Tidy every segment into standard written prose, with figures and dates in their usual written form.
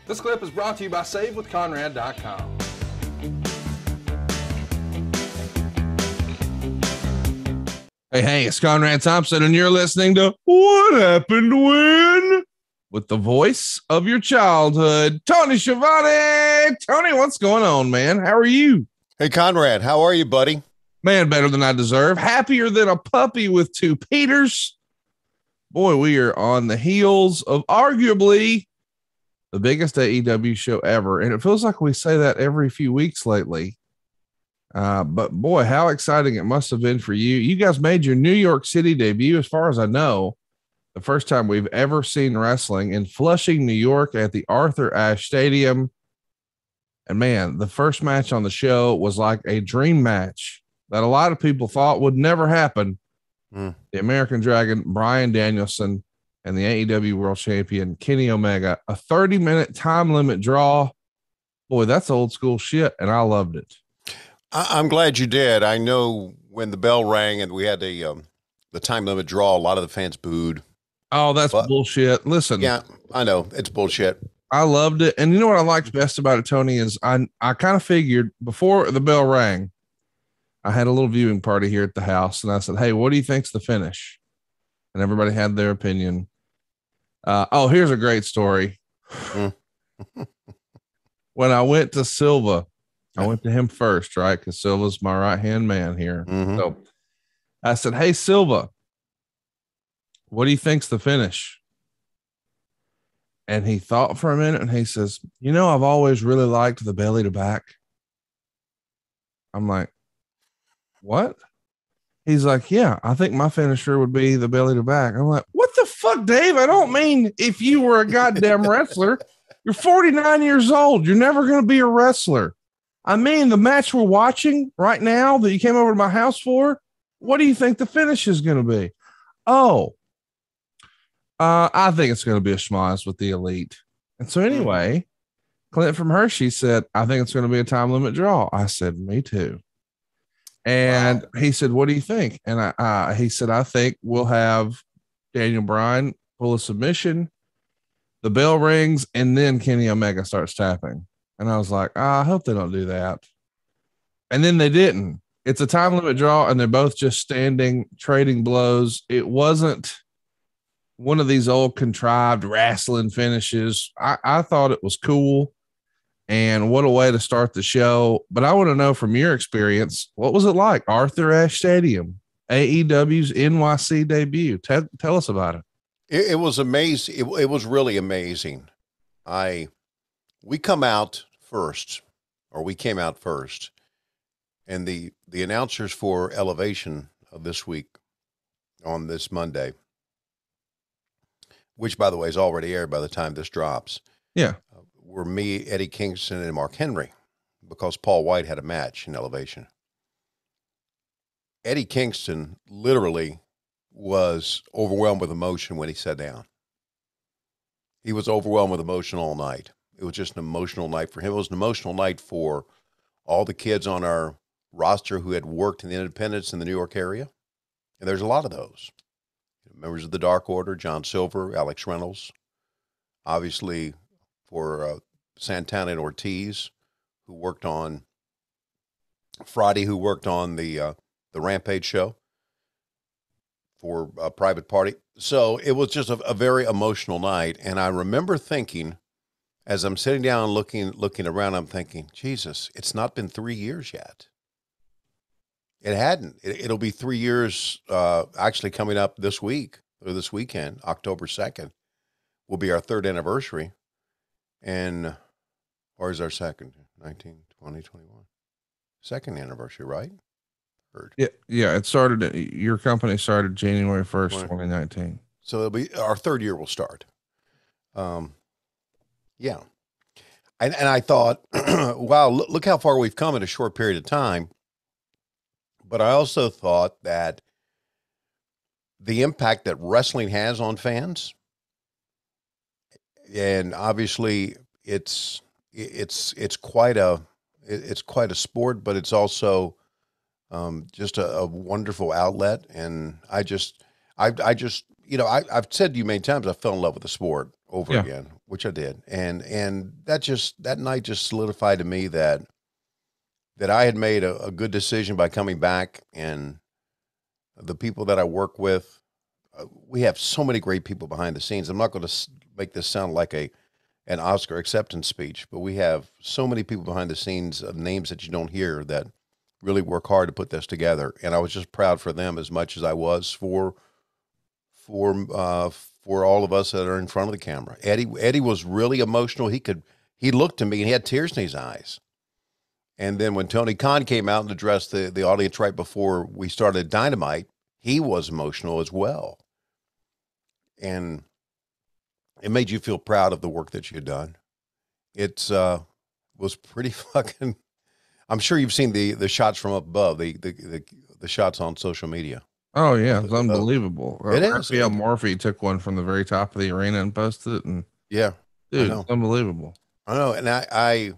This clip is brought to you by SaveWithConrad.com. Hey, it's Conrad Thompson, and you're listening to What Happened When? With the voice of your childhood, Tony Schiavone. Tony, what's going on, man? How are you? Hey, Conrad, how are you, buddy? Man, better than I deserve. Happier than a puppy with two Peters. Boy, we are on the heels of arguably the biggest AEW show ever. And it feels like we say that every few weeks lately. But boy, how exciting it must have been for you. You guys made your New York City debut, as far as I know, the first time we've ever seen wrestling in Flushing, New York at the Arthur Ashe Stadium. And man, the first match on the show was like a dream match that a lot of people thought would never happen. The American Dragon, Bryan Danielson, and the AEW World Champion, Kenny Omega, a 30-minute time limit draw. Boy, that's old school shit, and I loved it. I'm glad you did. I know when the bell rang and we had the time limit draw, a lot of the fans booed. Oh, that's bullshit. Listen. Yeah, I know. It's bullshit. I loved it. And you know what I liked best about it, Tony, is I kind of figured before the bell rang, I had a little viewing party here at the house, and I said, hey, what do you think's the finish? And everybody had their opinion. Here's a great story. When I went to Silva, I went to him first, right? Because Silva's my right-hand man here. So I said, hey, Silva, what do you think's the finish? And he thought for a minute, and he says, you know, I've always really liked the belly to back. I'm like, what? He's like, yeah, I think my finisher would be the belly to back. I'm like, what the fuck, Dave? I don't mean if you were a goddamn wrestler. You're 49 years old. You're never going to be a wrestler. I mean, the match we're watching right now that you came over to my house for, what do you think the finish is going to be? I think it's going to be a schmoz with the Elite. And so anyway, Clint from Hershey said, I think it's going to be a time limit draw. I said, me too. And he said, what do you think? And he said, I think we'll have Daniel Bryan pull a submission, the bell rings, and then Kenny Omega starts tapping. And I was like, I hope they don't do that. And then they didn't. It's a time limit draw, and they're both just standing, trading blows. It wasn't one of these old contrived wrestling finishes. I thought it was cool. And what a way to start the show. But I want to know from your experience, what was it like? Arthur Ashe Stadium, AEW's NYC debut. Tell us about it. It was amazing. It was really amazing. We came out first. And the announcers for Elevation of this week on this Monday, which, by the way, is already aired by the time this drops. Yeah. Were me, Eddie Kingston, and Mark Henry, because Paul White had a match in Elevation. Eddie Kingston literally was overwhelmed with emotion when he sat down. He was overwhelmed with emotion all night. It was just an emotional night for him. It was an emotional night for all the kids on our roster who had worked in the independents in the New York area. And there's a lot of those. Members of the Dark Order, John Silver, Alex Reynolds, obviously for Santana and Ortiz, who worked on Friday, who worked on the Rampage show for a Private Party. So it was just a very emotional night. And I remember thinking, as I'm sitting down looking around, I'm thinking, Jesus, it's not been 3 years yet. It hadn't. It'll be 3 years actually coming up this week or this weekend, October 2nd, will be our third anniversary. Or is our second, 19, 20, 21. Second anniversary, right? Third. Yeah. It started, your company started January 1st, 2019. So it'll be, our third year will start. Yeah. And I thought, wow, look how far we've come in a short period of time. But I also thought that the impact that wrestling has on fans, and obviously it's quite a sport, but it's also just a wonderful outlet. And I've said to you many times, I fell in love with the sport over again which I did. And that night just solidified to me that I had made a good decision by coming back, and the people that I work with, we have so many great people behind the scenes. I'm not going to make this sound like an Oscar acceptance speech, but we have so many people behind the scenes of names that you don't hear that really work hard to put this together. And I was just proud for them as much as I was for all of us that are in front of the camera. Eddie was really emotional. He looked at me and he had tears in his eyes. And then when Tony Khan came out and addressed the audience right before we started Dynamite, he was emotional as well. And it made you feel proud of the work that you had done. It was pretty fucking, I'm sure you've seen the shots from up above, the shots on social media. Oh yeah, it's unbelievable. It is. Raphael Morphy took one from the very top of the arena and posted it, and yeah, dude, it's unbelievable. I know, and I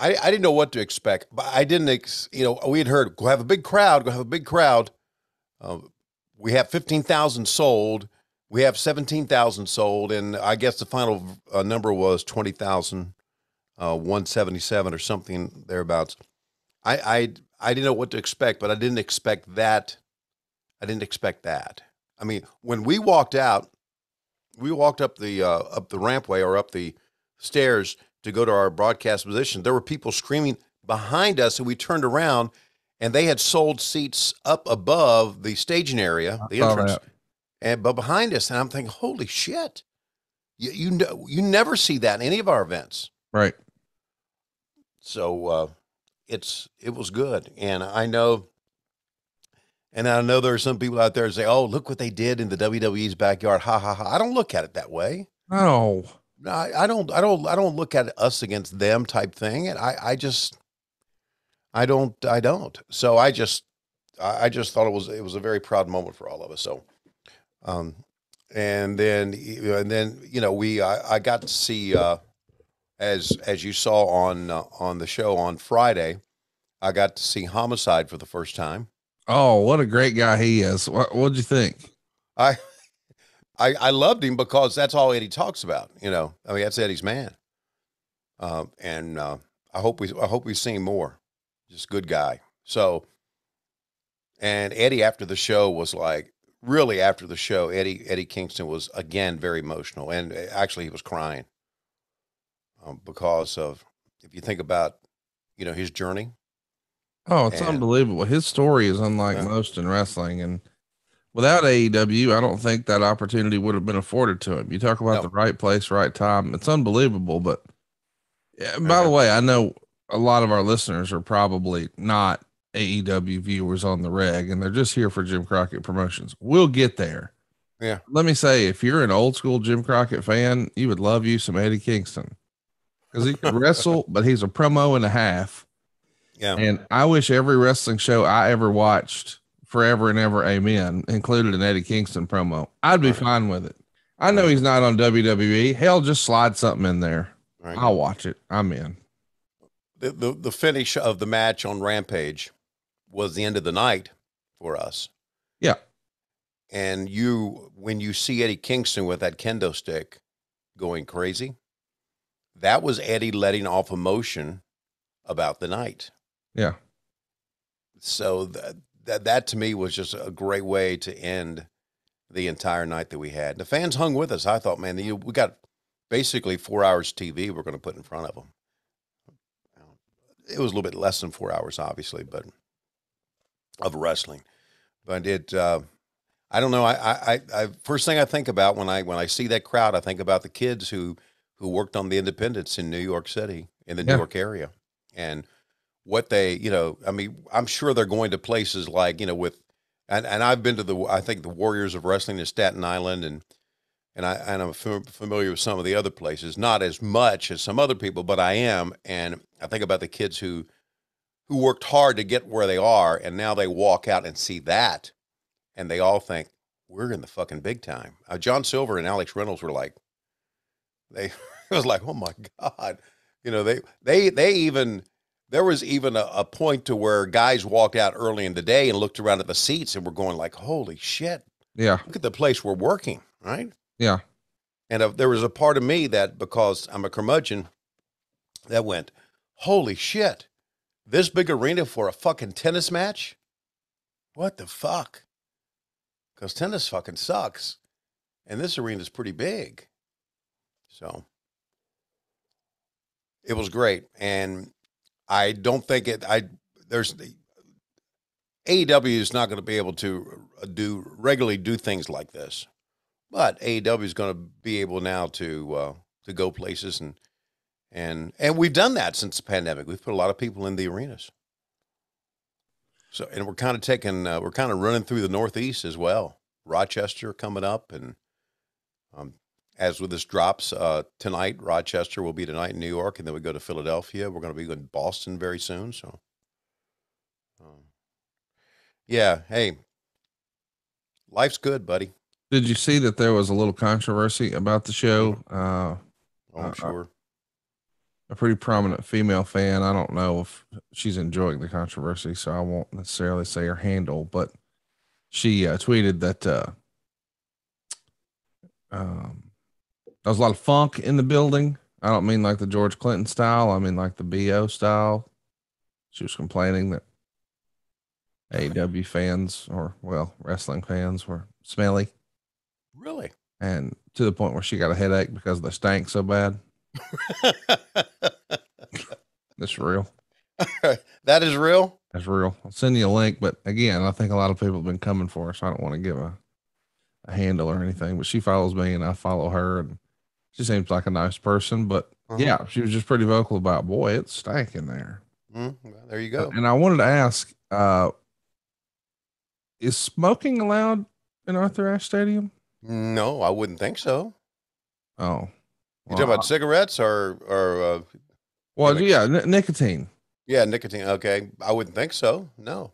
didn't know what to expect, but I didn't. We had heard go have a big crowd. We have 15,000 sold. We have 17,000 sold, and I guess the final number was 20,177 or something thereabouts. I didn't know what to expect, but I didn't expect that. I mean, when we walked out, we walked up the rampway or up the stairs to go to our broadcast position. There were people screaming behind us, and we turned around, and they had sold seats up above the staging area, the entrance, but behind us. And I'm thinking, holy shit! You never see that in any of our events, right? So it was good, and I know there are some people out there that say, "Oh, look what they did in the WWE's backyard." Ha ha ha! I don't look at it that way. No, I don't look at us against them type thing. And I don't. So I just thought it was a very proud moment for all of us. So, and then, I got to see, as you saw on the show on Friday, I got to see Homicide for the first time. Oh, what a great guy he is. What'd you think? I loved him because that's all Eddie talks about. I mean, that's Eddie's man. And I hope we see more. Just good guy. So, and Eddie after the show was like, really after the show, Eddie Kingston was again very emotional, and actually he was crying because of, if you think about, his journey. Oh, it's unbelievable. His story is unlike most in wrestling, and without AEW, I don't think that opportunity would have been afforded to him. You talk about the right place, right time. It's unbelievable. But by the way, I know a lot of our listeners are probably not AEW viewers on the reg, and they're just here for Jim Crockett Promotions. We'll get there. Yeah. Let me say, if you're an old school Jim Crockett fan, you would love you some Eddie Kingston, because he could wrestle, but he's a promo and a half. Yeah. And I wish every wrestling show I ever watched, forever and ever, amen, included an Eddie Kingston promo. I'd be fine with it. I know he's not on WWE. Hell, just slide something in there. Right. I'll watch it. I'm in. The finish of the match on Rampage was the end of the night for us. Yeah. And when you see Eddie Kingston with that kendo stick going crazy, that was Eddie letting off emotion about the night. Yeah. So that to me was just a great way to end the entire night that we had. The fans hung with us. I thought, man, we got basically 4 hours TV we're going to put in front of them. It was a little bit less than 4 hours, obviously, but of wrestling. But I don't know. I first thing I think about when I see that crowd, I think about the kids who worked on the independents in New York City, in the New York area, and what they, I mean, I'm sure they're going to places like, and I've been to I think the Warriors of Wrestling in Staten Island, and I'm familiar with some of the other places, not as much as some other people, but I am. And I think about the kids who worked hard to get where they are, and now they walk out and see that, and they all think, we're in the fucking big time. John Silver and Alex Reynolds were like, it was like, oh my God, they even. There was even a point to where guys walked out early in the day and looked around at the seats and were going like, holy shit. Yeah. Look at the place we're working, right? Yeah. And there was a part of me that, because I'm a curmudgeon, that went, holy shit, this big arena for a fucking tennis match? What the fuck? Because tennis fucking sucks. And this arena's pretty big. So it was great. And I don't think AEW is not going to be able to regularly do things like this. But AEW is going to be able now to go places, and we've done that since the pandemic. We've put a lot of people in the arenas. So, and we're kind of running through the Northeast as well. Rochester coming up, and as with this drops tonight, Rochester will be tonight in New York, and then we go to Philadelphia. We're going to be in Boston very soon. So, yeah, hey, life's good, buddy. Did you see that there was a little controversy about the show? I'm sure. A pretty prominent female fan. I don't know if she's enjoying the controversy, so I won't necessarily say her handle, but she tweeted that there was a lot of funk in the building. I don't mean like the George Clinton style. I mean like the BO style. She was complaining that AEW fans, or well, wrestling fans, were smelly. Really? And to the point where she got a headache because they stank so bad. That's real. That is real? That's real. I'll send you a link, but again, I think a lot of people have been coming for her, so I don't want to give a handle or anything, but she follows me and I follow her, and she seems like a nice person, but yeah, she was just pretty vocal about, boy, it's stank in there. Well, there you go. And I wanted to ask, is smoking allowed in Arthur Ashe Stadium? No, I wouldn't think so. Oh, you talking about cigarettes or well, yeah, nicotine. Yeah, nicotine. Okay, I wouldn't think so. No.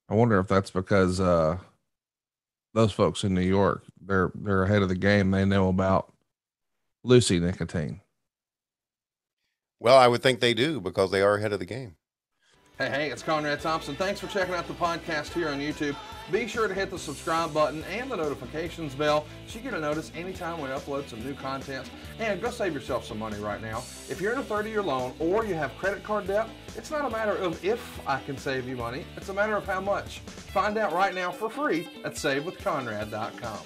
I wonder if that's because those folks in New York, they're ahead of the game. They know about Lucy nicotine. Well, I would think they do, because they are ahead of the game. Hey, it's Conrad Thompson. Thanks for checking out the podcast here on YouTube. Be sure to hit the subscribe button and the notifications bell so you get a notice anytime we upload some new content. And go save yourself some money right now. If you're in a 30-year loan or you have credit card debt, it's not a matter of if I can save you money. It's a matter of how much. Find out right now for free at SaveWithConrad.com.